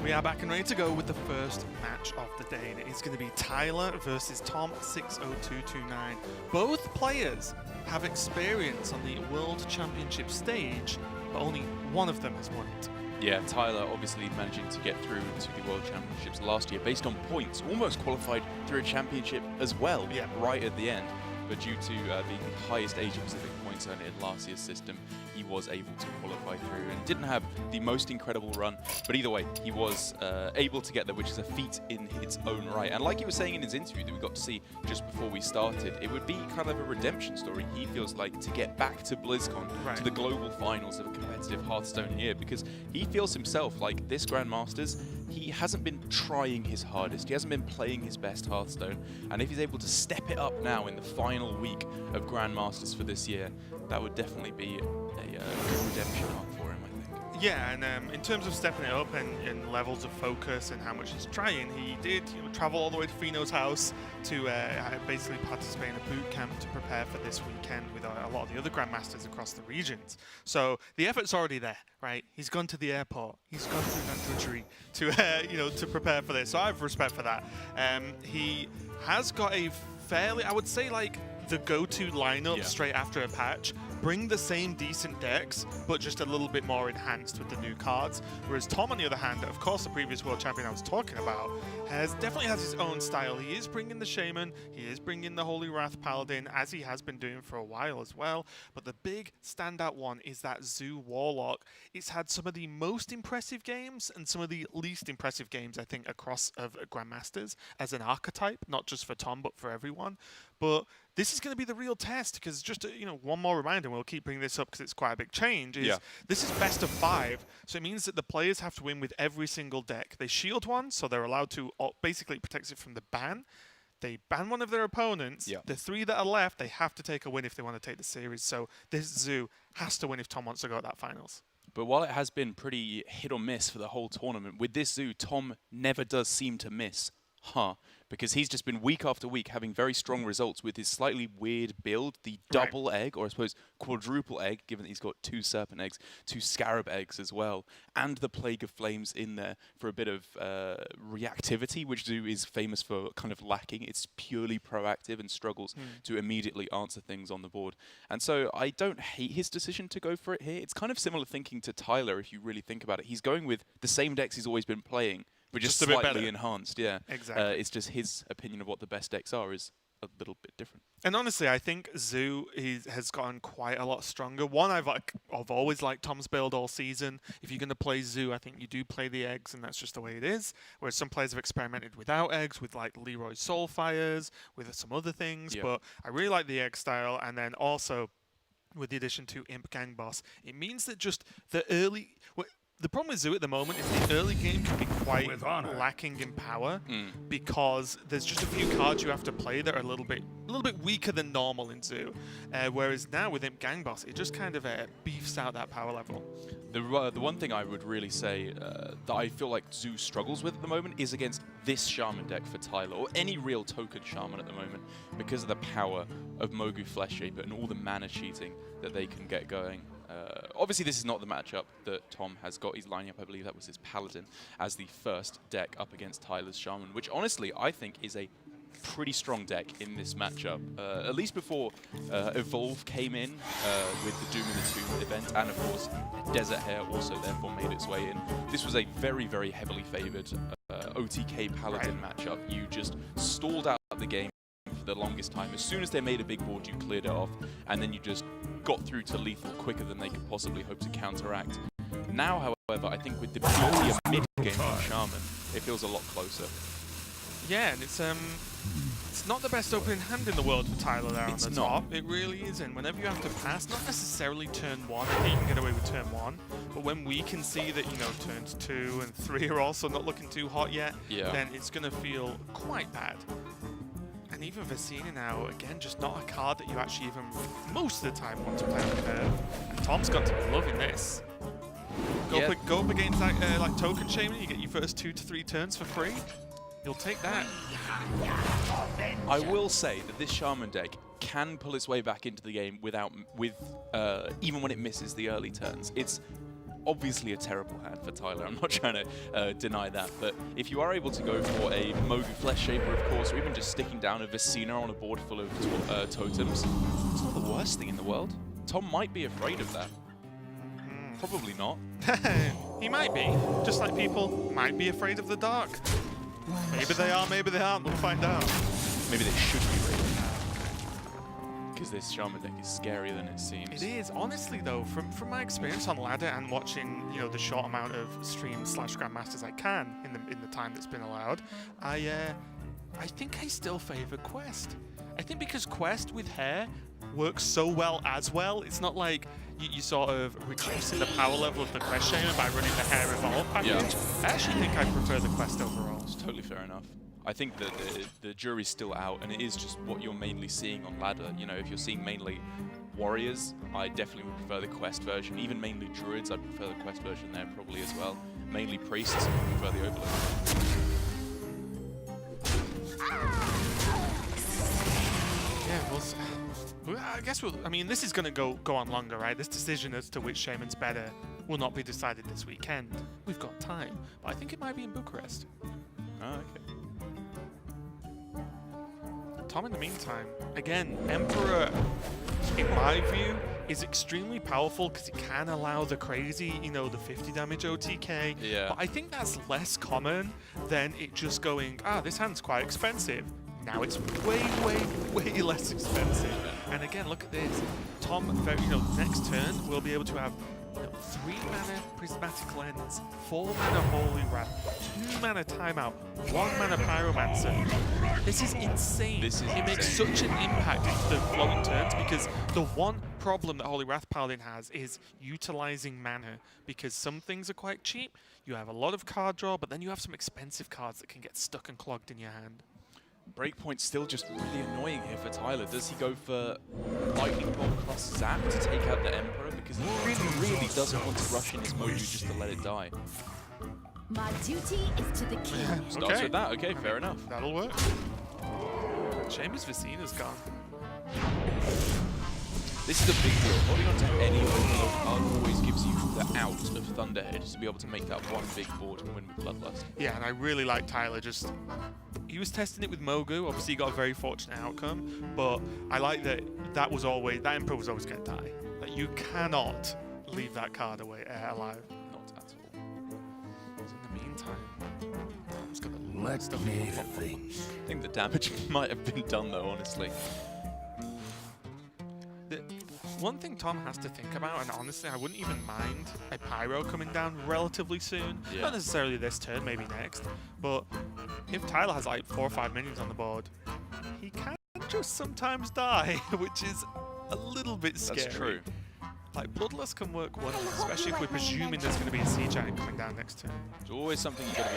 We are back and ready to go with the first match of the day, and it is going to be Tyler versus tom60229. Both players have experience on the World Championship stage, but only one of them has won it. Yeah, Tyler obviously managing to get through to the World Championships last year based on points, almost qualified through a championship as well, right at the end. But due to the highest Asia-Pacific points earned in last year's system, he was able to qualify through and didn't have the most incredible run. But either way, he was able to get there, which is a feat in its own right. And like he was saying in his interview that we got to see just before we started, it would be kind of a redemption story, he feels like, to get back to BlizzCon, to the global finals of a competitive Hearthstone year, because he feels himself like this Grandmasters, he hasn't been trying his hardest, he hasn't been playing his best Hearthstone, and if he's able to step it up now in the final week of Grandmasters for this year, that would definitely be a good redemption arc for him, I think. Yeah, and in terms of stepping it up and levels of focus and how much he's trying, he did travel all the way to Fino's house to basically participate in a boot camp to prepare for this weekend with a lot of the other Grandmasters across the regions. So the effort's already there, right? He's gone to the airport, he's gone through that drudgery to to prepare for this. So I have respect for that. He has got a fairly, I would say, like the go-to lineup straight after a patch. Bring the same decent decks, but just a little bit more enhanced with the new cards. Whereas Tom, on the other hand, of course, the previous world champion I was talking about, definitely has his own style. He is bringing the Shaman, he is bringing the Holy Wrath Paladin, as he has been doing for a while as well. But the big standout one is that Zoo Warlock. It's had some of the most impressive games and some of the least impressive games, I think, across of Grandmasters as an archetype, not just for Tom, but for everyone. But this is going to be the real test, because just one more reminder, and we'll keep bringing this up because it's quite a big change, is this is best of 5, so it means that the players have to win with every single deck. They shield one, so they're allowed to basically protect it from the ban. They ban one of their opponents. The 3 that are left, they have to take a win if they want to take the series. So this Zoo has to win if Tom wants to go to that finals. But while it has been pretty hit or miss for the whole tournament, with this Zoo, Tom never does seem to miss. Because he's just been week after week having very strong results with his slightly weird build, the double egg, or I suppose quadruple egg, given that he's got 2 serpent eggs, 2 scarab eggs as well, and the Plague of Flames in there for a bit of reactivity, which Zoo is famous for kind of lacking. It's purely proactive and struggles to immediately answer things on the board. And so I don't hate his decision to go for it here. It's kind of similar thinking to Tyler, if you really think about it. He's going with the same decks he's always been playing, but just slightly enhanced, Exactly. It's just his opinion of what the best decks are is a little bit different. And honestly, I think Zoo has gotten quite a lot stronger. One, I've always liked Tom's build all season. If you're going to play Zoo, I think you do play the eggs, and that's just the way it is. Whereas some players have experimented without eggs, with like Leroy Soulfires, with some other things. But I really like the egg style, and then also with the addition to Imp Gang Boss, it means that just the early... The problem with Zoo at the moment is the early game can be quite lacking in power because there's just a few cards you have to play that are a little bit weaker than normal in Zoo. Whereas now with Imp Gang Boss, it just kind of beefs out that power level. The one thing I would really say that I feel like Zoo struggles with at the moment is against this Shaman deck for Tyler, or any real token Shaman at the moment, because of the power of Mogu Fleshshaper and all the mana cheating that they can get going. Obviously, this is not the matchup that Tom has got. He's lining up, I believe that was his Paladin, as the first deck up against Tyler's Shaman, which honestly I think is a pretty strong deck in this matchup. At least before Evolve came in with the Doom in the Tomb event, and of course Desert Hair also therefore made its way in. This was a very, very heavily favoured OTK Paladin matchup. You just stalled out the game for the longest time. As soon as they made a big board, you cleared it off, and then you just got through to lethal quicker than they could possibly hope to counteract. Now, however, I think with the purely a mid-game from Shaman, it feels a lot closer. Yeah, and it's not the best opening hand in the world for Tyler there on the top. It really isn't. Whenever you have to pass, not necessarily turn 1, I think you can get away with turn 1, but when we can see that, turns 2 and 3 are also not looking too hot yet, then it's going to feel quite bad. And even Vicina now, again, just not a card that you actually even most of the time want to play on curve. And Tom's got to be loving this. Go up against that like token Shaman, you get your first 2 to 3 turns for free. You'll take that. I will say that this Shaman deck can pull its way back into the game even when it misses the early turns. It's obviously a terrible hand for Tyler. I'm not trying to deny that. But if you are able to go for a Mogu Flesh Shaper, of course, or even just sticking down a Vicina on a board full of totems, it's not the worst thing in the world. Tom might be afraid of that. Probably not. He might be. Just like people might be afraid of the dark. Maybe they are, maybe they aren't. We'll find out. Maybe they should be afraid. Because this Shaman deck is scarier than it seems. It is. Honestly, though, from my experience on ladder and watching, you know, the short amount of streams / Grandmasters I can in the time that's been allowed, I think I still favor Quest. I think because Quest with hair works so well as well. It's not like you sort of reducing the power level of the Quest Shaman by running the hair evolve package. Yeah. I actually think I prefer the Quest overall. It's totally fair enough. I think that the jury's still out, and it is just what you're mainly seeing on ladder. You know, if you're seeing mainly warriors, I definitely would prefer the Quest version. Even mainly druids, I'd prefer the Quest version there probably as well. Mainly priests, I prefer the Overload. Yeah, I guess I mean, this is going to go on longer, right? This decision as to which Shaman's better will not be decided this weekend. We've got time, but I think it might be in Bucharest. Oh, okay. Tom, in the meantime, again, Emperor, in my view, is extremely powerful because it can allow the crazy, you know, the 50 damage OTK. Yeah. But I think that's less common than it just going, this hand's quite expensive. Now it's way, way, way less expensive. And again, look at this. Tom, you know, next turn, we'll be able to have 3 mana Prismatic Lens, 4 mana Holy Wrath, 2 mana Timeout, 1 mana Pyromancer. This is insane. It makes such an impact into the flowing turns because the one problem that Holy Wrath Paladin has is utilizing mana, because some things are quite cheap. You have a lot of card draw, but then you have some expensive cards that can get stuck and clogged in your hand. Breakpoint's still just really annoying here for Tyler. Does he go for Lightning Bolt plus Zap to take out the Emperor? Because he really doesn't want to rush in his Mogu just to let it die. My duty is to the king. Starts with that. Okay, fair enough. That'll work. Shame his Vicina's gone. This is a big deal. Holding on to any Overload card always gives you the out of Thunderhead to be able to make that one big board and win with Bloodlust. Yeah, and I really like Tyler. He was testing it with Mogu. Obviously, he got a very fortunate outcome, but I like that that Emperor was always going to die. Like, you cannot leave that card away alive. Not at all. In the meantime, Tom's got a lot of Let stuff. me think. I think the damage might have been done though, honestly. The one thing Tom has to think about, and honestly, I wouldn't even mind a Pyro coming down relatively soon. Yeah. Not necessarily this turn, maybe next. But if Tyler has like 4 or 5 minions on the board, he can just sometimes die, which is a little bit scary. That's true. Like, Bloodlust can work wonders, especially if we're presuming there's going to be a Sea Giant coming down next turn. It's always something you got to be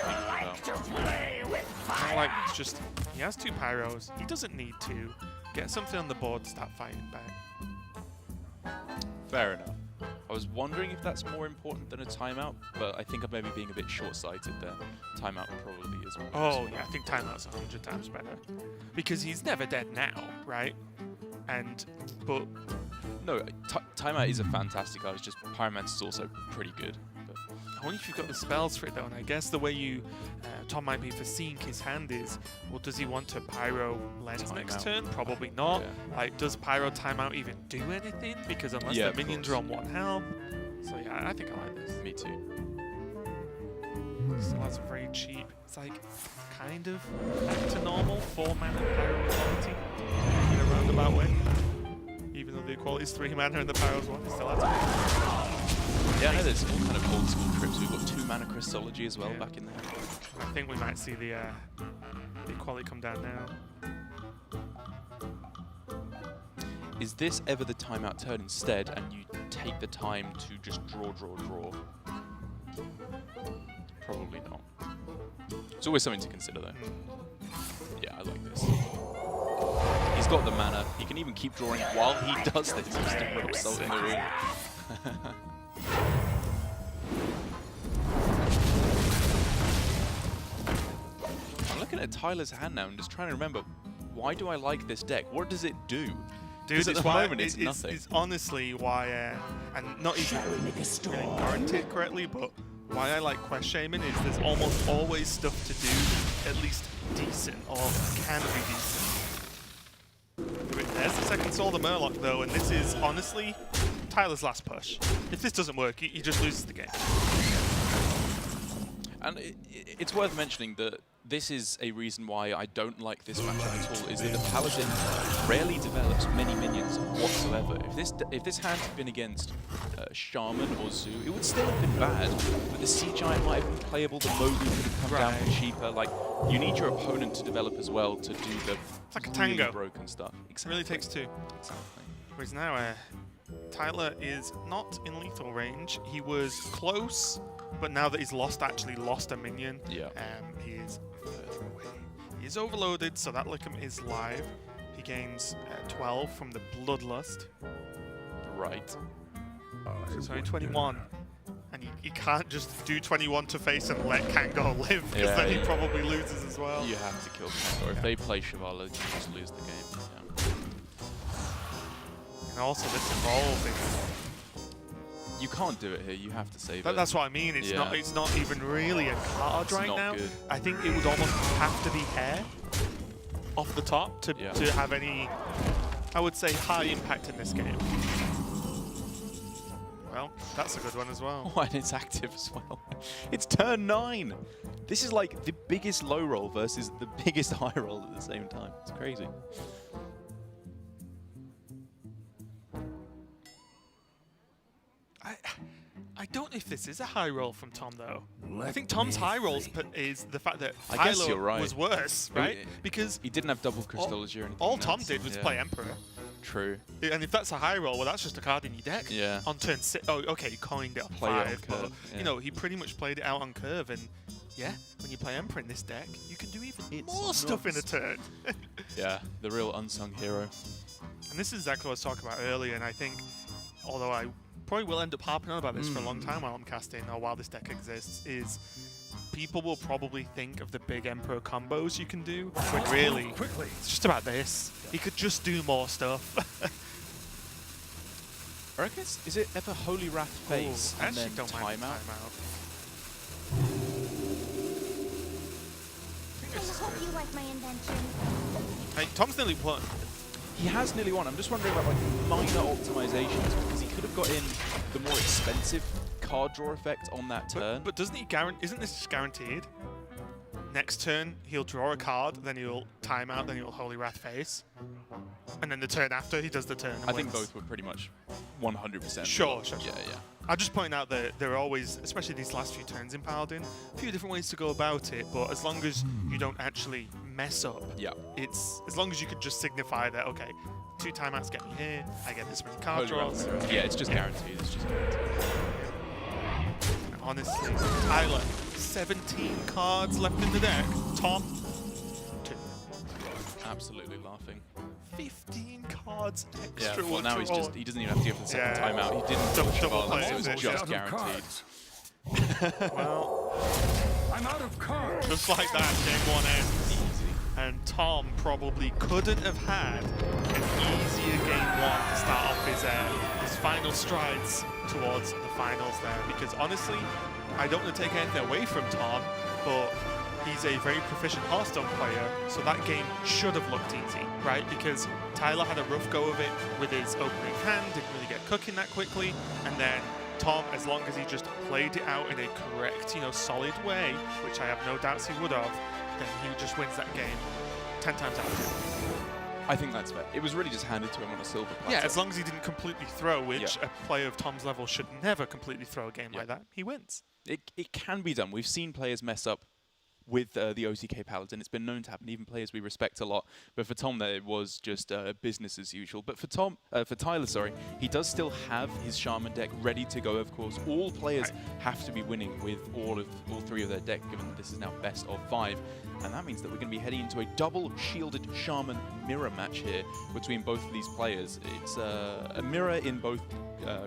thinking about. Not like it's just, he has 2 Pyros, he doesn't need to. Get something on the board, start fighting back. Fair enough. I was wondering if that's more important than a timeout, but I think I'm maybe being a bit short-sighted there. Timeout probably is more. Oh yeah, I think Timeout's 100 times better. Because he's never dead now, right? But No, timeout is a fantastic card. It's just Pyromancer is also pretty good. But only if you've got the spells for it though, and I guess the way you Tom might be foreseeing his hand is, well, does he want to Pyro Lens next turn? Probably not. Yeah. Like, does Pyro Timeout even do anything? Because unless the minions are on 1 health. So yeah, I think I like this. Me too. Still has a very cheap, it's like kind of back to normal 4 mana Pyro equality in a roundabout way. Even though the equality is 3 mana and the Pyro's 1, it still has it. Yeah, I know there's all kind of old school trips. We've got 2 mana Crystology as well back in there. I think we might see the equality come down now. Is this ever the timeout turn instead, and you take the time to just draw? Probably not. It's always something to consider though. Yeah, I like this. He's got the mana. He can even keep drawing while he does this. Just to rub salt in the room. I'm looking at Tyler's hand now and just trying to remember, why do I like this deck? What does it do? Dude, at the moment, it's nothing. It's honestly why, and not even really warranted correctly, but why I like Quest Shaman is there's almost always stuff to do that's at least decent, or can be decent. There's the second Soul of Murloc though, and this is honestly Tyler's last push. If this doesn't work, he just loses the game. And it's worth mentioning that this is a reason why I don't like this matchup at all, is that the Paladin rarely develops many minions whatsoever. If this hand had been against Shaman or Zoo, it would still have been bad, but the Sea Giant might have been playable, the Mogu could have come down cheaper. Like, you need your opponent to develop as well to do the like a really tango. broken stuff. Exactly. It really takes two. Exactly. Whereas now, Tyler is not in lethal range. He was close, but now that he's actually lost a minion, he is further away. He is overloaded, so that Lickham is live. He gains 12 from the Bloodlust. Right. So 21. And he can't just do 21 to face and let Kangor live, because then he probably loses as well. You have to kill Kangor. If they play Shivala, you just lose the game. Yeah. And also this evolving. You can't do it here. You have to save it. That's what I mean. It's not. It's not even really a card right now. Good. I think it would almost have to be hair off the top to have any, I would say, high impact in this game. Well, that's a good one as well. Oh, and it's active as well. It's turn 9. This is like the biggest low roll versus the biggest high roll at the same time. It's crazy. I don't know if this is a high roll from Tom, though. I think Tom's high roll is the fact that I guess Tyler you're right. was worse, right? Because he didn't have double Crystology or anything. All Tom did was play Emperor. True. And if that's a high roll, well, that's just a card in your deck. Yeah. On turn 6. Oh, okay, he coined it on Play 5. it on curve, but, you know, he pretty much played it out on curve. And, yeah, when you play Emperor in this deck, you can do even more stuff in a turn. Yeah, the real unsung hero. And this is exactly what I was talking about earlier. And I think, although I probably will end up harping on about this for a long time while I'm casting, or while this deck exists, is people will probably think of the big Emperor combos you can do, when really, it's just about this. He could just do more stuff. I reckon is it ever Holy Wrath face and then timeout? I hope you like my invention. Hey, Tom's nearly won. He has nearly won. I'm just wondering about like minor optimizations, because he could have got in the more expensive card draw effect on that turn. But doesn't he isn't this just guaranteed? Next turn, he'll draw a card, then he'll time out, then he'll Holy Wrath face. And then the turn after, he does the turn and I think wins. both were pretty much 100%. Sure. Yeah. I'll just point out that there are always, especially these last few turns in Paladin, a few different ways to go about it, but as long as you don't actually mess up, it's as long as you could just signify that, okay, 2 timeouts get me here, I get this many card draws. Yeah, it's just guaranteed. It's just guaranteed. Honestly, Tyler, 17 cards left in the deck. Tom, 2. Absolutely laughing. 15 cards extra. Yeah, well now he doesn't even have to go for the second timeout. He didn't double play play. It was just guaranteed. Well, I'm out of cards. Just like that, game 1 ends. Easy. And Tom probably couldn't have had an easier game 1 to start off his final strides towards the finals there. Because honestly, I don't want to take anything away from Tom, but he's a very proficient Hearthstone player, so that game should have looked easy, right? Because Tyler had a rough go of it with his opening hand, didn't really get cooking that quickly, and then Tom, as long as he just played it out in a correct, solid way, which I have no doubts he would have, then he just wins that game 10 times out of 10. I think that's fair. It was really just handed to him on a silver platter. Yeah, as long as he didn't completely throw, which a player of Tom's level should never completely throw a game like that, he wins. It can be done. We've seen players mess up with the OTK Paladin. It's been known to happen, even players we respect a lot. But for Tom there, it was just business as usual. But for Tyler, he does still have his Shaman deck ready to go, of course. All players have to be winning with all 3 of their deck, given that this is now best of 5. And that means that we're going to be heading into a double shielded Shaman mirror match here between both of these players. It's a mirror in both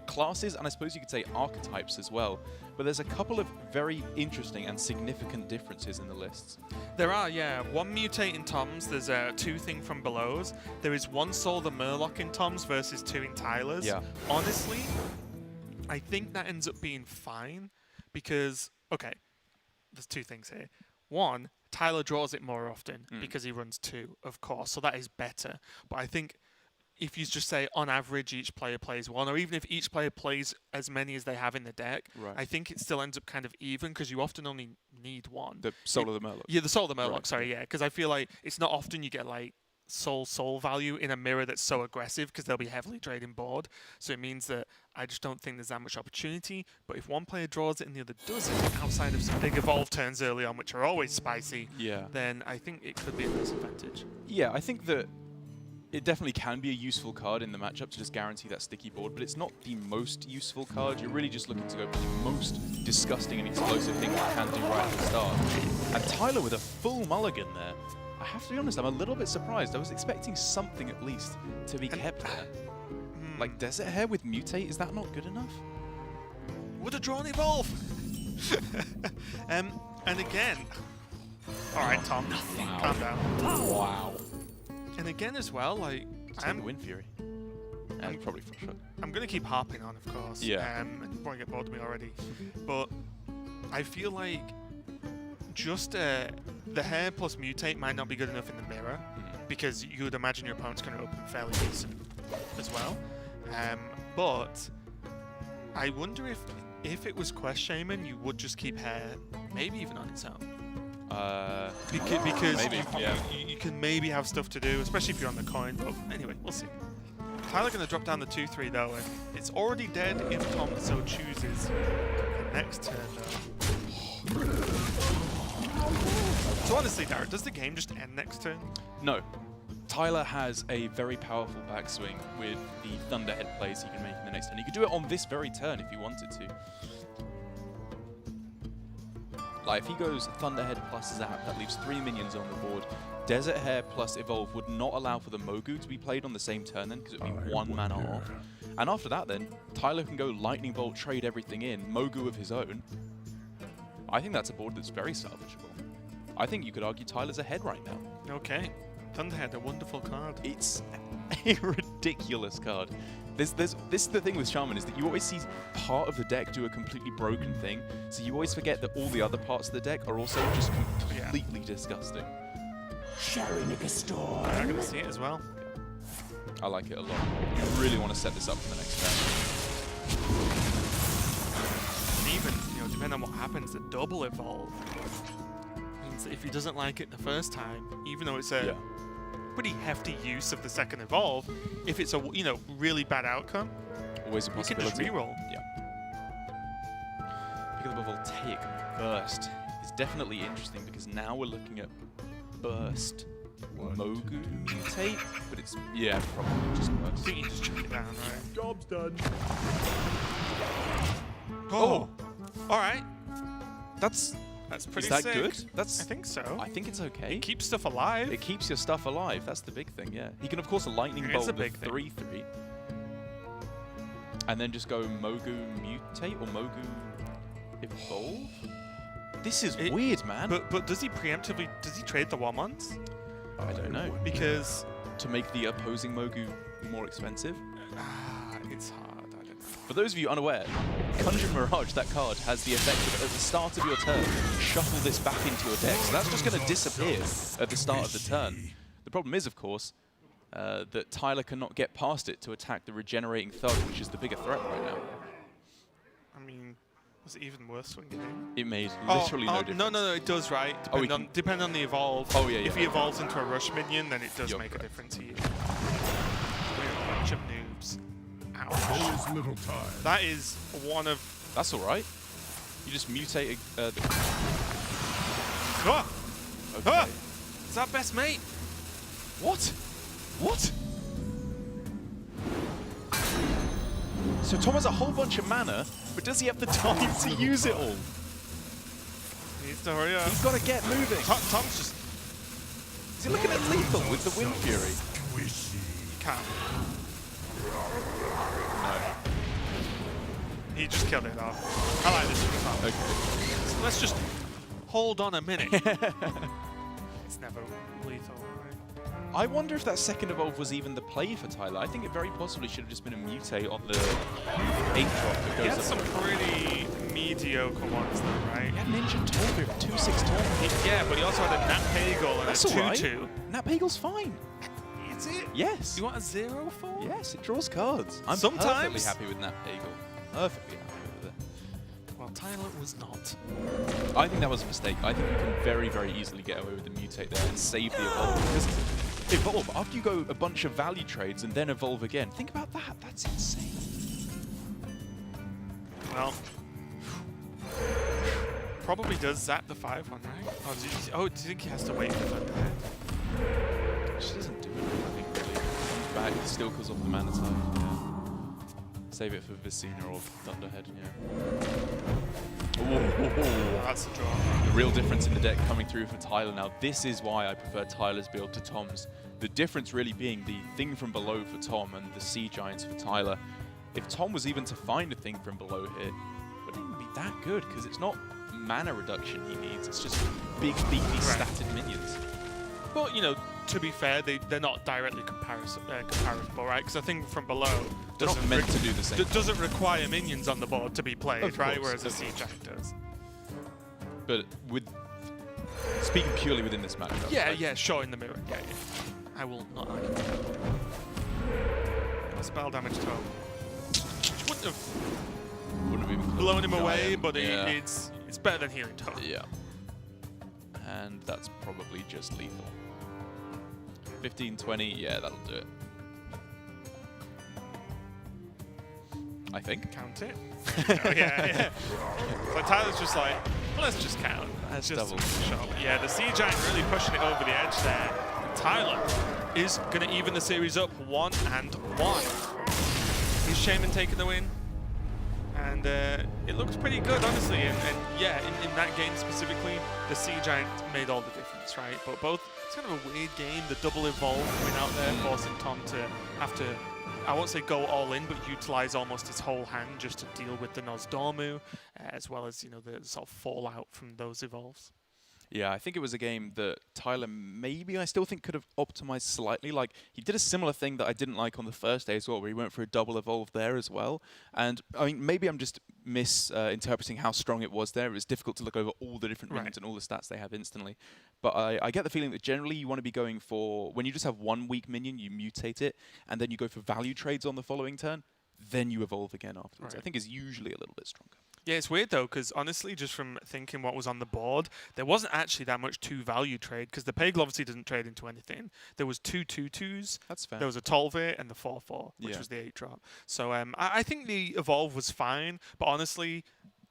classes, and I suppose you could say archetypes as well. But there's a couple of very interesting and significant differences in the lists. There are, yeah. One mutate in Tom's, there's 2 thing from belows. There is 1 Soul the Murloc in Tom's versus 2 in Tyler's. Yeah. Honestly, I think that ends up being fine because, okay, there's 2 things here. One, Tyler draws it more often because he runs 2, of course, so that is better. But I think if you just say on average each player plays 1, or even if each player plays as many as they have in the deck, Right. I think it still ends up kind of even because you often only need 1. The Soul of the Murloc. Yeah, the Soul of the Murloc, Right. sorry, yeah. Because I feel like it's not often you get like soul value in a mirror that's so aggressive because they'll be heavily trading board. So it means that I just don't think there's that much opportunity. But if one player draws it and the other doesn't, outside of some big evolve turns early on, which are always spicy, Yeah. then I think it could be a disadvantage. Yeah, I think that it definitely can be a useful card in the matchup to just guarantee that sticky board, but it's not the most useful card. You're really just looking to go for the most disgusting and explosive thing you can do right at the start. And Tyler with a full mulligan there. I have to be honest, I'm a little bit surprised. I was expecting something at least to be kept there. Like Desert Hair with Mutate, is that not good enough? Would have drawn Evolve! And again... Alright, Tom, calm down. Wow. And again as well, like... I'm the Wind Fury. And probably Flush Hook. I'm going to keep harping on, of course. Yeah. And you probably get bored of me already. But I feel like just the hair plus mutate might not be good enough in the mirror because you would imagine your opponent's going to open fairly decent as well. But I wonder if it was Quest Shaman, you would just keep hair, maybe even on its own. Because maybe, you can maybe have stuff to do, especially if you're on the coin. But anyway, we'll see. Tyler going to drop down the 2/3 though, and it's already dead if Tom so chooses. The next turn though. So honestly, Darrett, does the game just end next turn? No. Tyler has a very powerful backswing with the Thunderhead plays he can make in the next turn. He could do it on this very turn if he wanted to. Like, if he goes Thunderhead plus Zap, that leaves 3 minions on the board. Desert Hair plus Evolve would not allow for the Mogu to be played on the same turn then, because it would be 1 mana off. And after that then, Tyler can go Lightning Bolt, trade everything in, Mogu of his own. I think that's a board that's very salvageable. I think you could argue Tyler's ahead right now. Okay. Thunderhead, a wonderful card. It's a ridiculous card. This is the thing with Shaman, is that you always see part of the deck do a completely broken thing, so you always forget that all the other parts of the deck are also just completely disgusting. Shall we make a storm? I'm going to see it as well. I like it a lot. You really want to set this up for the next turn. And even, depending on what happens, the double evolve means that if he doesn't like it the first time, even though it's a pretty hefty use of the second evolve, if it's a really bad outcome, Always a you can possibility. just reroll. Yeah. Pick up a voltaic burst is definitely interesting because now we're looking at burst. Mogu mutate, but it's probably just I burst. think you just chuck it down, right? Job's done. Oh, all right. That's pretty is that sick. good? I think so. I think it's okay. Keep stuff alive. It keeps your stuff alive. That's the big thing. Yeah. He can of course lightning It bolt is a the big thing. 3/3, and then just go Mogu mutate or Mogu evolve. This is weird, man. But does he preemptively trade the 1/1s? I don't know. Because To make the opposing Mogu more expensive. it's hard. I don't know. For those of you unaware, Conjure Mirage, that card, has the effect of, at the start of your turn, shuffle this back into your deck. So that's just going to disappear at the start of the turn. The problem is, of course, that Tyler cannot get past it to attack the regenerating Thug, which is the bigger threat right now. I mean, was it even worth swinging in? It made literally no difference. No, it does, right? Depending on the evolve. Oh, yeah, If he evolves into a rush minion, then it does You're make correct. a difference here. We're a bunch of noobs. Ouch. There is little time. That is one of... That's alright. You just mutate the... Ah! Okay. Ah! Is that best mate? What? What? So Tom has a whole bunch of mana, but does he have the time to use it all? He needs to hurry up. He's got to get moving. Tom's just... Is he looking at lethal with the Wind Fury? He can't. No. he just killed it off. I like this one. Okay. So let's just hold on a minute. It's never lethal, right? I wonder if that second evolve was even the play for Tyler. I think it very possibly should have just been a mutate on the 8th drop that He goes had up. some pretty mediocre ones though, right? He had Ninja Taunt, 2/6 taunt. Yeah, but he also had a Nat Pagel and That's a alright. 2/2. Nat Pagel's fine. Is it? Yes. You want a 0/4? Yes, it draws cards. I'm perfectly Sometimes. happy with Nat Pagel. Perfectly happy with it. Well, Tyler was not. I think that was a mistake. I think you can very, very easily get away with the mutate there and save the evolve. Because evolve, after you go a bunch of value trades and then evolve again, think about that. That's insane. Well, probably does zap the 5 one, right? Oh, do you think he has to wait for that? She doesn't do anything really. Comes back, still calls off the mana type. Yeah. Save it for Visina or Thunderhead. Yeah. Oh, that's a draw. The real difference in the deck coming through for Tyler now. This is why I prefer Tyler's build to Tom's. The difference really being the thing from below for Tom and the Sea Giants for Tyler. If Tom was even to find a thing from below here, it wouldn't even be that good because it's not mana reduction he needs. It's just big, beefy, statted minions. But, you know, to be fair, they're not directly comparable, right? Because I think from below They're not meant to do the same. Doesn't require minions on the board to be played, Of right? course, Whereas a of Sea Giant does. But with speaking purely within this matchup. Yeah, like, yeah, sure, in the mirror. Yeah, yeah. I will not argue with that. Spell damage to him. Which wouldn't have even blown him away, Giant, but yeah. it's better than healing toe. Yeah. And that's probably just lethal. 15, 20, yeah, that'll do it. I think. Count it. Oh, yeah, yeah. So Tyler's just like, well, let's just count. That's Just double. shot. Yeah, the Sea Giant really pushing it over the edge there. And Tyler is going to even the series up 1-1. Is Shaman taking the win? And it looks pretty good, honestly. And yeah, in that game specifically, the Sea Giant made all the difference, right? But both, it's kind of a weird game. The double evolve coming out there, forcing Tom to have to, I won't say go all in, but utilize almost his whole hand just to deal with the Nozdormu, as well as, you know, the sort of fallout from those evolves. Yeah, I think it was a game that Tyler maybe I still think could have optimized slightly. Like, he did a similar thing that I didn't like on the first day as well, where he went for a double evolve there as well. And, I mean, maybe I'm just misinterpreting how strong it was there. It was difficult to look over all the different minions and all the stats they have instantly. But I get the feeling that generally you want to be going for, when you just have one weak minion, you mutate it, and then you go for value trades on the following turn, then you evolve again afterwards. I think is usually a little bit stronger. Yeah, it's weird though, because honestly, just from thinking what was on the board, there wasn't actually that much 2-value trade, because the Pagel obviously doesn't trade into anything. There was 2 2/2s. That's fair. There was a Tolve and the 4/4, which was the 8-drop. So I think the evolve was fine, but honestly,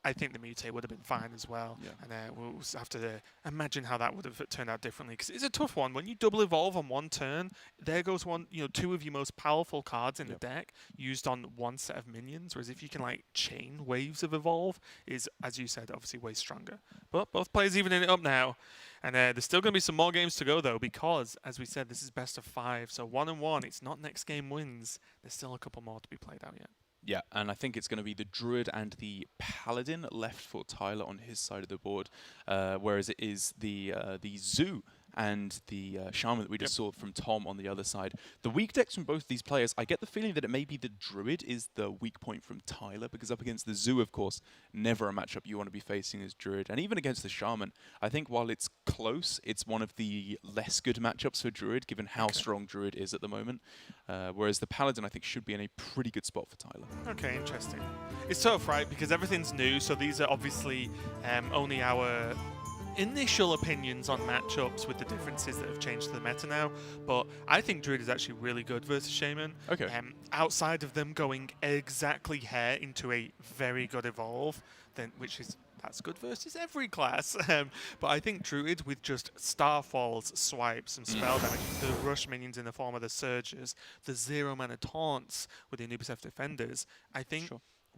I think the mutate would have been fine as well. Yeah. And we'll have to imagine how that would have turned out differently, because it's a tough one. When you double evolve on one turn, there goes one, you know, 2 of your most powerful cards in the deck used on one set of minions. Whereas if you can like chain waves of evolve, is, as you said, obviously way stronger. But both players evening it up now. And there's still going to be some more games to go though, because as we said, this is best of 5. So 1-1. It's not next game wins. There's still a couple more to be played out yet. Yeah, and I think it's going to be the Druid and the Paladin left for Tyler on his side of the board, whereas it is the Zoo and the Shaman that we just saw from Tom on the other side. The weak decks from both these players, I get the feeling that it may be the Druid is the weak point from Tyler, because up against the Zoo, of course, never a matchup you want to be facing as Druid. And even against the Shaman, I think while it's close, it's one of the less good matchups for Druid, given how strong Druid is at the moment. Whereas the Paladin, I think, should be in a pretty good spot for Tyler. Okay, interesting. It's tough, right? Because everything's new, so these are obviously only our initial opinions on matchups with the differences that have changed to the meta now. But I think Druid is actually really good versus Shaman. Okay. Outside of them going exactly hair into a very good evolve, then that's good versus every class. But I think Druid with just Starfalls, swipes, and spell damage, the rush minions in the form of the Surges, the 0-mana taunts with the Anubis F Defenders, I think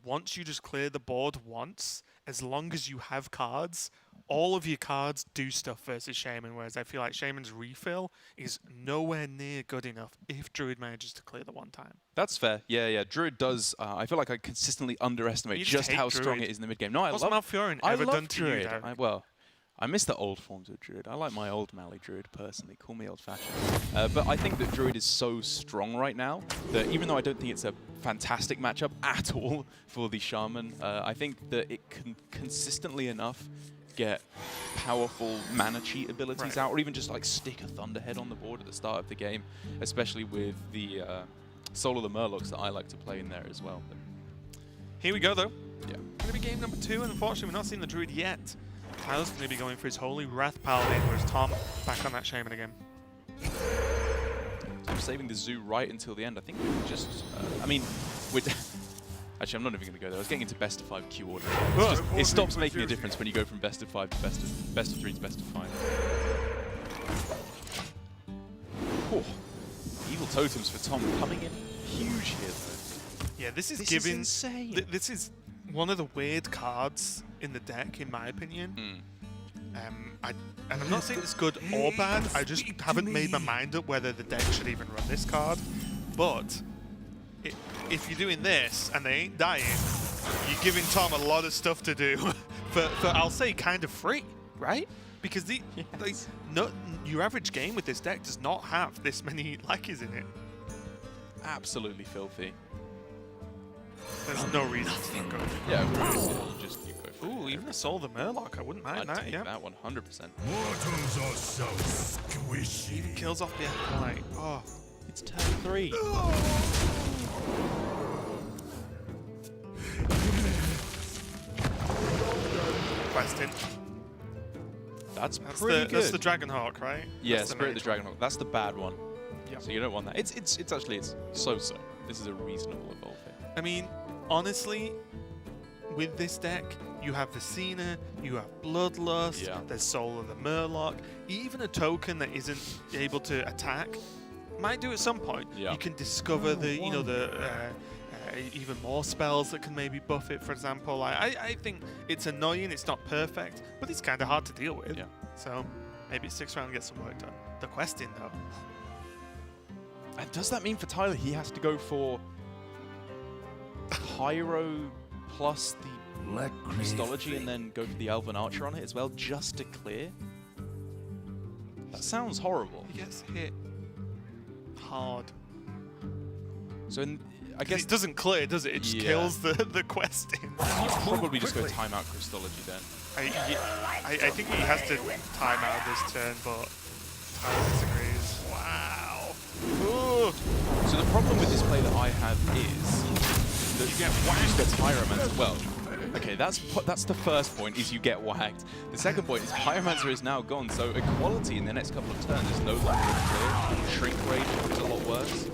once you just clear the board once, as long as you have cards, all of your cards do stuff versus Shaman, whereas I feel like Shaman's refill is nowhere near good enough if Druid manages to clear the one time. That's fair. Yeah, yeah. Druid does. I feel like I consistently underestimate You just hate how strong Druid. it is in the mid game. No, I What's love. Malfurion I ever love done to Druid. you, Derek? Well, I miss the old forms of Druid. I like my old Mally Druid personally. Call me old-fashioned. But I think that Druid is so strong right now that even though I don't think it's a fantastic matchup at all for the Shaman, I think that it can consistently enough get powerful mana cheat abilities out, or even just like stick a Thunderhead on the board at the start of the game, especially with the Soul of the Murlocs that I like to play in there as well. But here we go, though. yeah. Going to be game number 2, and unfortunately we're not seeing the Druid yet. Tyler's going to be going for his Holy Wrath Paladin, whereas Tom back on that Shaman again. So I'm saving the Zoo right until the end. I think we just, I mean, actually, I'm not even going to go there. I was getting into best of 5 queue order. It stops making a difference when you go from best of 5 to best of 3 to best of 5. Oh, evil totems for Tom coming in huge here, though. Yeah, this is This is insane. This is one of the weird cards in the deck, in my opinion. And I'm not saying it's good or bad. I just haven't made my mind up whether the deck should even run this card. But if you're doing this and they ain't dying, you're giving Tom a lot of stuff to do for I'll say kind of free, right? Because your average game with this deck does not have this many lackeys in it. Absolutely filthy. There's no reason to not go for it. Yeah, of course. You go for Ooh, even a Soul of the Murloc, I wouldn't mind I'd that, take yeah. that 100%. Mortals are so squishy. Kills off the Acolyte. Oh. It's turn 3. Questing. That's That's pretty the good. that's the Dragonhawk, right? Yeah, That's Spirit of mage the Dragonhawk. That's the bad one. Yep. So you don't want that. It's so-so. This is a reasonable evolve here. I mean, honestly, with this deck, you have the Cena, you have Bloodlust, Yeah. there's Soul of the Murloc, even a token that isn't able to attack might do at some point. Yeah. You can discover the even more spells that can maybe buff it, for example. I think it's annoying, it's not perfect, but it's kind of hard to deal with. Yeah. So maybe it sticks around and gets some work done. The questing, though. And does that mean for Tyler he has to go for Pyro plus the Crystology and then go for the Elven Archer on it as well, just to clear? That sounds horrible. He gets hit hard. So I guess It doesn't clear, does it? It just Yeah. kills the questing. probably just go time out Crystology then. I think he has to time out this turn, but Tyler disagrees. Wow. Ooh. So the problem with this play that I have is that you get whacked at Pyromancer. Well, okay, that's the first point, is you get whacked. The second point is Pyromancer is now gone, so equality in the next couple of turns is no longer clear. Shrink rate is a lot worse.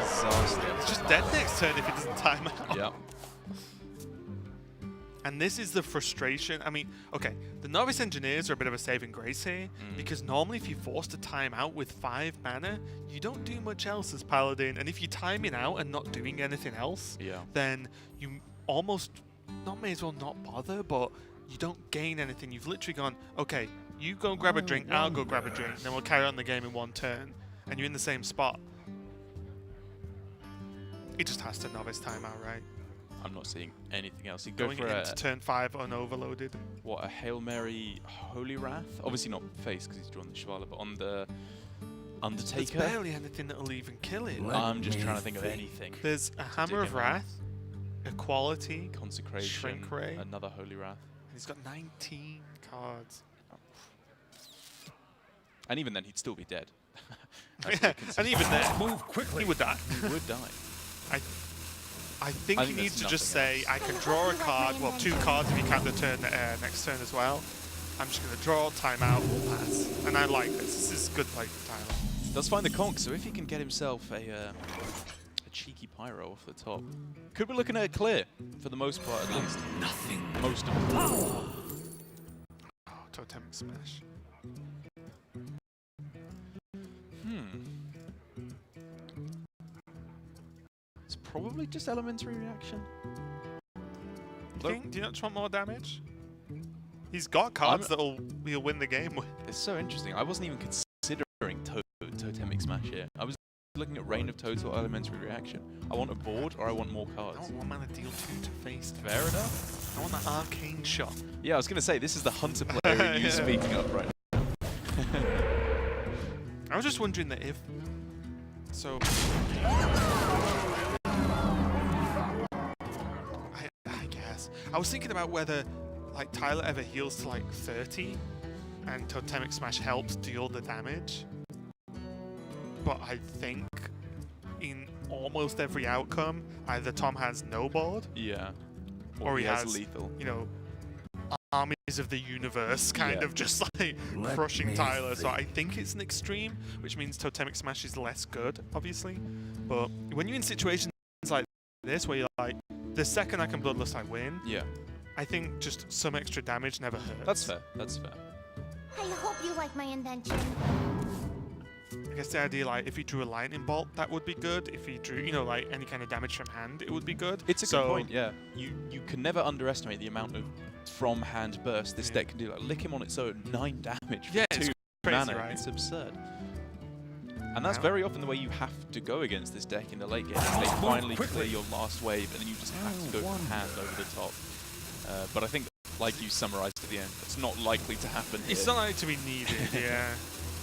Disaster. It's just dead next turn if he doesn't time out. Yeah. And this is the frustration. I mean, okay, the Novice Engineers are a bit of a saving grace here, because normally if you're forced to time out with 5 mana, you don't do much else as Paladin. And if you're timing out and not doing anything else, then you almost may as well not bother, but you don't gain anything. You've literally gone, okay, you go grab a drink, I'll go grab a drink, then we'll carry on the game in one turn, and you're in the same spot. He just has to Novice timeout, right? I'm not seeing anything else. You go Going for into turn 5 unoverloaded. a Hail Mary Holy Wrath? Obviously not face because he's drawn the Shvala, but on the Undertaker. There's barely anything that'll even kill it. I'm just trying to think of anything. There's a Hammer of him out. Wrath, Equality, Consecration, Shrink Ray. another Holy Wrath. and he's got 19 cards. And even then, he'd still be dead. Yeah, and even then, Move quickly. he would die. He would die. I think I he think needs to there's just nothing say, I can draw a card, well, 2 cards if he can the turn next turn as well. I'm just going to draw, time out, pass. And I like this. This is good play for Tyler. Does find the conk, so if he can get himself a cheeky Pyro off the top, could be looking at a clear, for the most part at least. Nothing. Most of it. Oh, Totemic Smash. probably just elementary reaction. Do you not just want more damage? He's got cards that'll he'll win the game with. It's so interesting. I wasn't even considering Totemic Smash here. I was looking at Reign of Total Elementary Reaction. I want a board or I want more cards. I want 1 mana deal 2 to face. Fair enough. I want that arcane shot. Yeah, I was going to say, this is the Hunter player in you speaking up right now. I was just wondering that if... So... I guess. I was thinking about whether like Tyler ever heals to like 30 and Totemic Smash helps deal the damage. But I think in almost every outcome, either Tom has no board, yeah, or he has lethal. You know, armies of the universe kind of just like crushing Tyler. So I think it's an extreme, which means Totemic Smash is less good, obviously. But when you're in situations like this where you're like, the second I can Bloodlust, I win. Yeah. I think just some extra damage never hurts. That's fair. That's fair. I hope you like my invention. I guess the idea, like, if he drew a lightning bolt, that would be good. If he drew, you know, like any kind of damage from hand, it would be good. It's a good point. Yeah. You can never underestimate the amount of from hand burst this deck can do. Like, lick him on its own, 9 damage. For 2 it's crazy, mana. right? It's absurd. And that's very often the way you have to go against this deck in the late game. They finally clear your last wave, and then you just have to go for hand over the top. But I think, like you summarized at the end, it's not likely to happen here. It's not likely to be needed, yeah.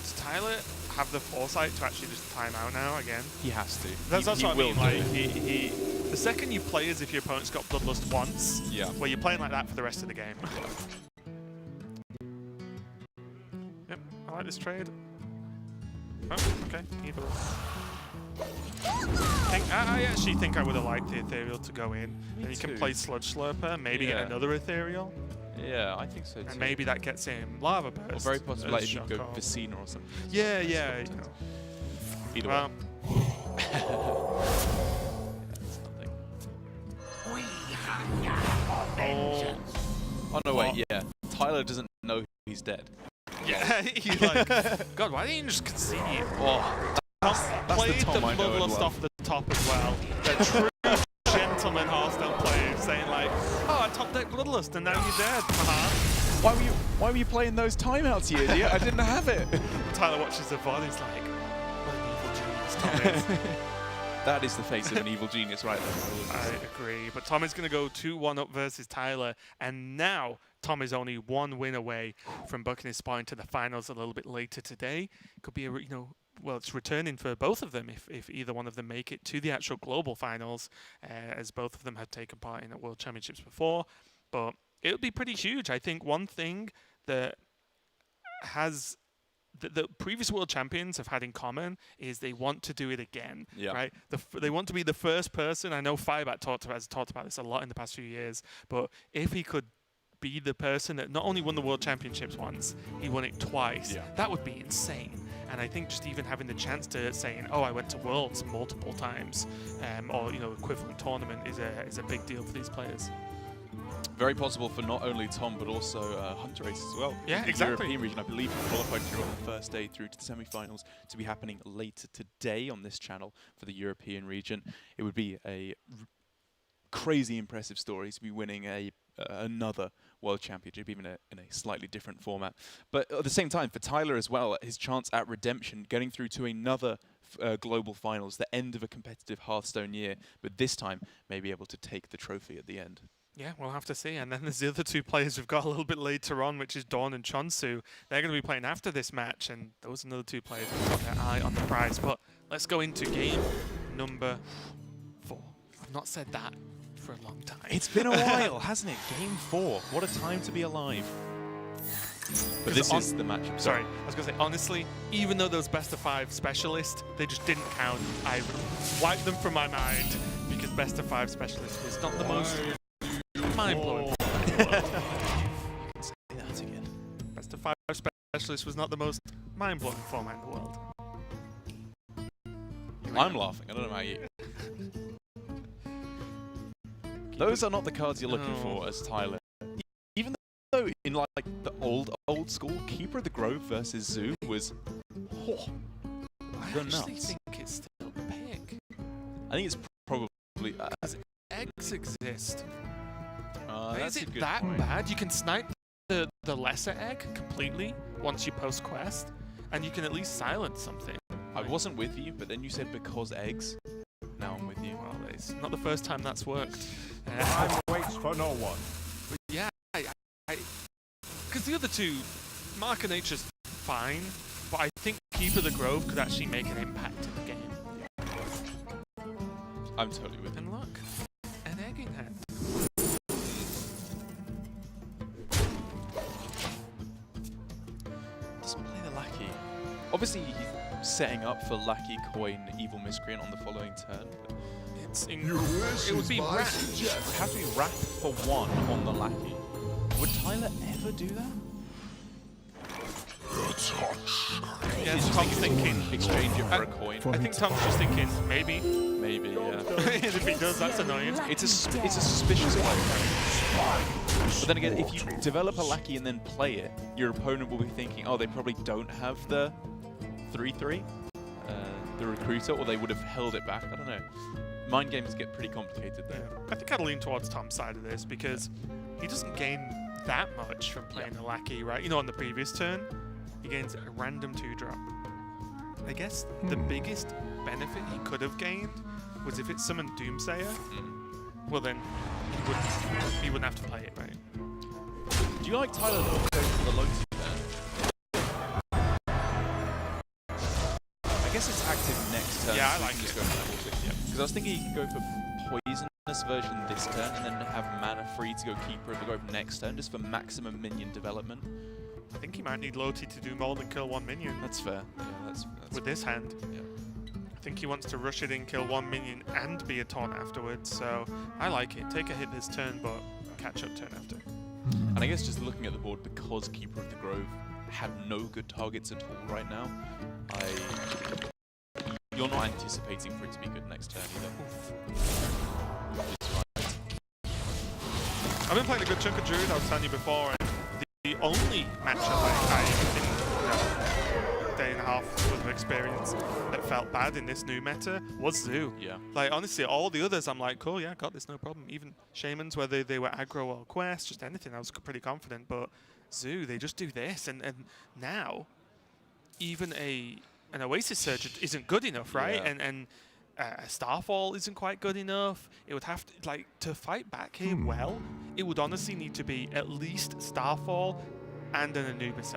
Does Tyler have the foresight to actually just time out now again? He has to. That's what I mean. Like, he the second you play as if your opponent's got Bloodlust once, well, you're playing like that for the rest of the game. Yep, I like this trade. Oh, okay, either way. I actually think I would have liked the Ethereal to go in. Then you can play Sludge Slurper, maybe get another Ethereal. Yeah, I think so too. And maybe that gets him Lava Burst. Or very possibly like if you go Vicina or something. Yeah, yeah. Either way. Oh no, wait, yeah. Tyler doesn't know he's dead. Yeah, he's like, God, why didn't you just concede? Oh, Tom played the Bloodlust off the top as well. The true gentleman Hearthstone players saying like, oh, I top deck Bloodlust and now you're dead. Why were you playing those timeouts, you idiot? I didn't have it. Tyler watches the VOD, he's like, what an evil genius Tom is. That is the face of an evil genius right there. I agree, but Tom is going to go 2-1 up versus Tyler, and now Tom is only 1 win away from booking his spot into the finals a little bit later today. Could be a, well, it's returning for both of them if either one of them make it to the actual global finals, as both of them have taken part in the World Championships before. But it would be pretty huge. I think one thing that has the previous world champions have had in common is they want to do it again, right? They want to be the first person. I know Firebat has talked about this a lot in the past few years, but if he could be the person that not only won the world championships once, he won it twice, that would be insane. And I think just even having the chance to saying, oh, I went to Worlds multiple times, or equivalent tournament is a big deal for these players. Very possible for not only Tom, but also Hunter Race as well. Yeah, the exactly. European region, I believe, he qualified through on the first day through to the semi-finals to be happening later today on this channel for the European region. It would be a crazy impressive story to be winning another World Championship, even in a slightly different format. But at the same time, for Tyler as well, his chance at redemption, getting through to another global finals, the end of a competitive Hearthstone year, but this time may be able to take the trophy at the end. Yeah, we'll have to see. And then there's the other 2 players we've got a little bit later on, which is Dawn and Chonsu. They're going to be playing after this match, and those are another 2 players who've got their eye on the prize. But let's go into game number 4. I've not said that for a long time. It's been a while, hasn't it? Game 4. What a time to be alive. But this is the matchup. Sorry, I was going to say, honestly, even though those best of 5 specialists, they just didn't count. I wiped them from my mind because best of 5 specialist was not the most mind-blowing. You can say that again. Best of 5 specialist was not the most mind-blowing format in the world. I'm laughing. I don't know about you. Those are not the cards you're looking for as Tyler. Even though in like the old school, Keeper of the Grove versus Zoo was I actually think it's still the pick. I think it's probably Does eggs exist? That's Is a it good that point. bad? You can snipe the lesser egg completely once you post quest, and you can at least silence something. I wasn't with you, but then you said because eggs. Now I'm with you. Well, it's not the first time that's worked. Time waits for no one. But yeah, because the other two, Mark of Nature's fine, but I think Keeper of the Grove could actually make an impact in the game. I'm totally with you. And look, an egg in hand. Doesn't play the Lackey. Obviously, he's setting up for Lackey, Coin, Evil Miscreant on the following turn. But It would be Wrath. it would have to be Wrath for 1 on the Lackey. Would Tyler ever do that? Yeah, Tom's thinking. Exchange it for a coin. I think Tom's just thinking, maybe. Maybe, yeah. And if he does, that's annoying. It's a suspicious play. But then again, if you develop a Lackey and then play it, your opponent will be thinking, oh, they probably don't have the 3/3, the Recruiter, or they would have held it back. I don't know. Mind games get pretty complicated there. I think I'd lean towards Tom's side of this because he doesn't gain that much from playing a Lackey, right? You know, on the previous turn, he gains a random 2-drop. I guess the biggest benefit he could have gained was if it summoned Doomsayer. Well, then he wouldn't have to play it, right? Do you like Tyler to go for the Lotus then? I guess it's active next turn. Yeah, I so like you can just it. go for the because I was thinking he could go for Poisonous version this turn and then have mana free to go Keeper of the Grove next turn, just for maximum minion development. I think he might need Loti to do more than kill 1 minion. That's fair. Yeah, that's with this hand. Yeah. I think he wants to rush it in, kill 1 minion, and be a taunt afterwards. So I like it. Take a hit this turn, but catch up turn after. And I guess just looking at the board, because Keeper of the Grove have no good targets at all right now, you're not anticipating for it to be good next turn either. I've been playing a good chunk of Druid, I was telling you before, and the only matchup I in day and a half worth of experience that felt bad in this new meta was Zoo. Yeah. Like, honestly, all the others, I'm like, cool, yeah, got this, no problem. Even Shamans, whether they were aggro or quest, just anything, I was pretty confident. But Zoo, they just do this, and now, even an Oasis Surge isn't good enough, right? Yeah. And a Starfall isn't quite good enough. It would have to, like, to fight back here well, it would honestly need to be at least Starfall and an Anubis,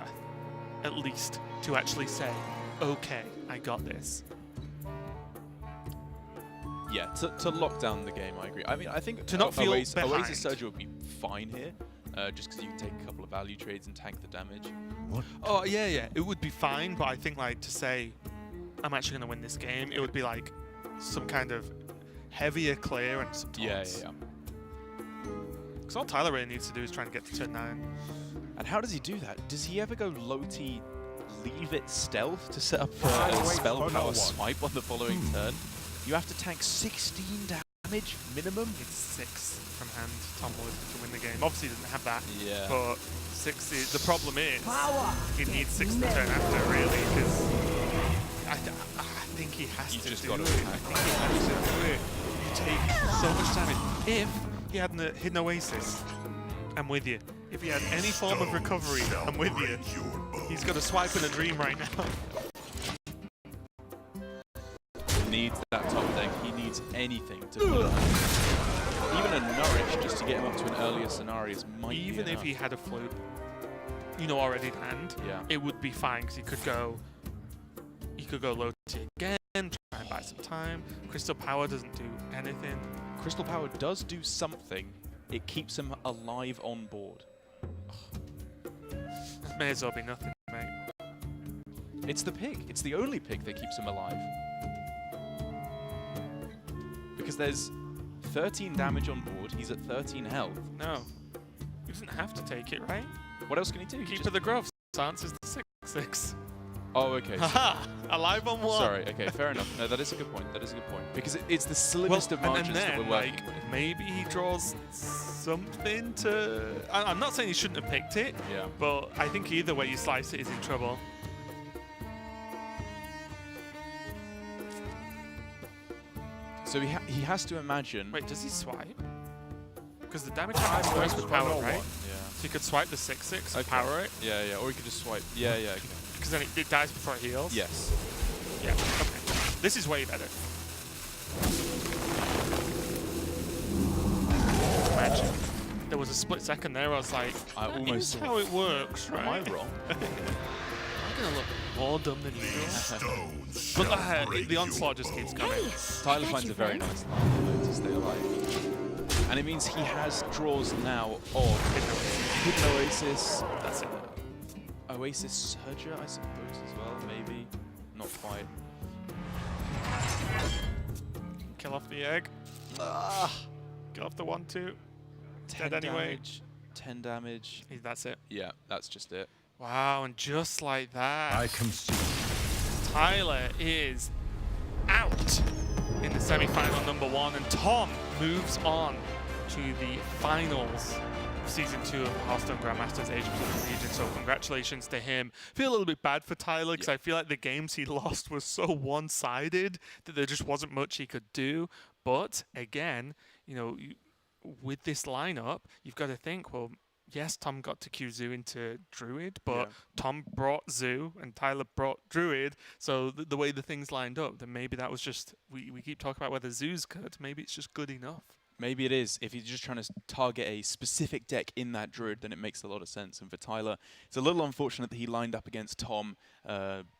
at least, to actually say, okay, I got this. Yeah, to lock down the game, I agree. I mean, I think to not feel behind. Oasis Surge would be fine here, just because you can take a couple of value trades and tank the damage. What? Oh, yeah, it would be fine, but I think, like, to say, I'm actually going to win this game, it would be, like, some kind of heavier clear and some taunts. Yeah. Because all Tyler really needs to do is try and get to turn 9. And how does he do that? Does he ever go Loti, leave it stealth to set up for a spell power swipe on the following turn? You have to tank 16 damage minimum? It's 6 from hand, Tom would, to win the game. Obviously he doesn't have that, Yeah. but 6 is, the problem is, he needs 6 to turn after, really, because I think he has You've to just do got it. to I attack. think he has to do it. You take so much damage. If he hadn't hidden Oasis, I'm with you. If he had any form of recovery, I'm with you. He's got a swipe and a dream right now. He needs that top deck. He needs anything to pull it. Even a Nourish, just to get him up to an earlier scenario, might Even be if he had a flute, you know, already in hand, Yeah. it would be fine because he could go Loti again, try and buy some time. Crystal Power doesn't do anything. Crystal Power does do something. It keeps him alive on board. It may as well be nothing, mate. It's the pick. It's the only pick that keeps him alive. Because there's 13 damage on board. He's at 13 health. No. He doesn't have to take it, right? What else can he do? Keeper of the Grove answers the 6/6. Oh, okay. Haha! Alive on 1. Sorry, okay, fair enough. No, that is a good point. That is a good point. Because it's the slimmest of margins and that then, we're working like, with. maybe he draws something to... I'm not saying he shouldn't have picked it, Yeah. but I think either way you slice it is in trouble. So he has to imagine. Wait, does he swipe? Because the damage happens first with power, right? Yeah. So you could swipe the 6/6 and power it. Yeah, yeah. Or you could just swipe. Yeah, yeah. Okay. Because then it dies before it heals. Yes. Yeah. Okay. This is way better. Imagine. There was a split second there. I was like, that is how it works, right? Am I wrong? I'm gonna look more dumb than usual. But the onslaught just keeps coming. Tyler finds a very nice line to stay alive. And it means he has draws now of Hidden Oasis. That's it. Oasis Surger, I suppose, as well, maybe. Not quite. Kill off the egg. Kill off the 1/2. 10 Dead anyway. damage. 10 damage. That's it. Yeah, that's just it. Wow, and just like that, I concede. Tyler is out in the semi-final #1, and Tom moves on to the finals of Season 2 of Hearthstone Grandmasters Asia Pacific region. So congratulations to him. Feel a little bit bad for Tyler because I feel like the games he lost was so one-sided that there just wasn't much he could do. But again, you know, with this lineup, you've got to think, well, yes, Tom got to queue Zoo into Druid, but Tom brought Zoo and Tyler brought Druid. So the way the things lined up, then maybe that was just, we keep talking about whether Zoo's good, maybe it's just good enough. Maybe it is. If he's just trying to target a specific deck in that Druid, then it makes a lot of sense. And for Tyler, it's a little unfortunate that he lined up against Tom,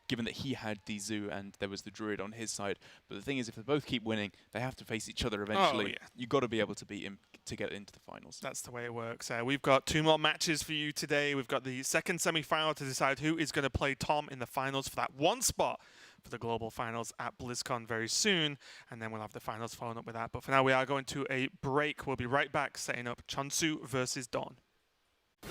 given that he had the Zoo and there was the Druid on his side. But the thing is, if they both keep winning, they have to face each other eventually. Oh, yeah. You've got to be able to beat him to get into the finals. That's the way it works. We've got 2 more matches for you today. We've got the second semi-final to decide who is going to play Tom in the finals for that one spot for the global finals at BlizzCon very soon, and then we'll have the finals following up with that. But for now, we are going to a break. We'll be right back setting up Chonsu versus Dawn.